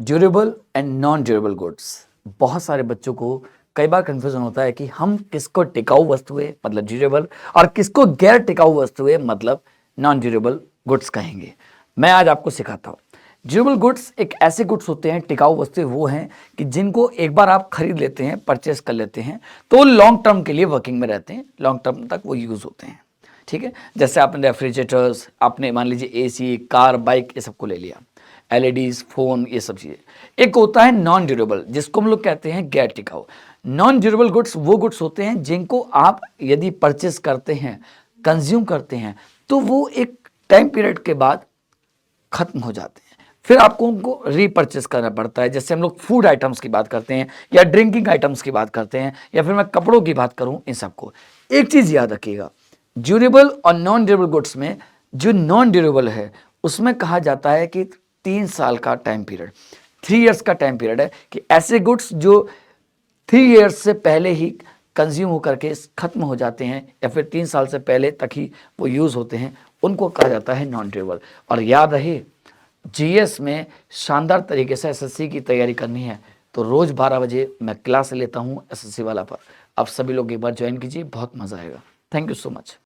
Durable and non durable goods. बहुत सारे बच्चों को कई बार कंफ्यूजन होता है कि हम किसको टिकाऊ वस्तुएं मतलब ड्यूरेबल और किसको गैर टिकाऊ वस्तुएं मतलब नॉन ड्यूरेबल गुड्स कहेंगे। मैं आज आपको सिखाता हूँ। ड्यूरेबल गुड्स एक ऐसे गुड्स होते हैं, टिकाऊ वस्तुएं वो हैं कि जिनको एक बार आप खरीद लेते हैं, परचेस कर लेते हैं तो लॉन्ग टर्म के लिए वर्किंग में रहते हैं, लॉन्ग टर्म तक वो यूज होते हैं। ठीक है, जैसे आपने रेफ्रिजरेटर्स, आपने मान लीजिए एसी, कार, बाइक, ये सबको ले लिया, एलईडीज, फोन, ये सब चीज़ें। एक होता है नॉन ड्यूरेबल, जिसको हम लोग कहते हैं गैर टिकाऊ। नॉन ड्यूरेबल गुड्स वो गुड्स होते हैं जिनको आप यदि परचेस करते हैं, कंज्यूम करते हैं, तो वो एक टाइम पीरियड के बाद खत्म हो जाते हैं, फिर आपको उनको रीपरचेस करना पड़ता है। जैसे हम लोग फूड आइटम्स की बात करते हैं या ड्रिंकिंग आइटम्स की बात करते हैं या फिर मैं कपड़ों की बात करूं, इन सबको एक चीज़ याद रखिएगा, ड्यूरेबल और नॉन ड्यूरेबल गुड्स में जो नॉन ड्यूरेबल है उसमें कहा जाता है कि 3 साल का टाइम पीरियड, 3 इयर्स का टाइम पीरियड है कि ऐसे गुड्स जो 3 इयर्स से पहले ही कंज्यूम होकर के खत्म हो जाते हैं या फिर 3 साल से पहले तक ही वो यूज़ होते हैं, उनको कहा जाता है नॉन ड्यूरेबल। और याद रहे, जीएस में शानदार तरीके से एसएससी की तैयारी करनी है तो रोज़ 12 बजे मैं क्लास लेता हूँ एसएससी वाला पर। आप सभी लोग एक बार ज्वाइन कीजिए, बहुत मज़ा आएगा। Thank you so much.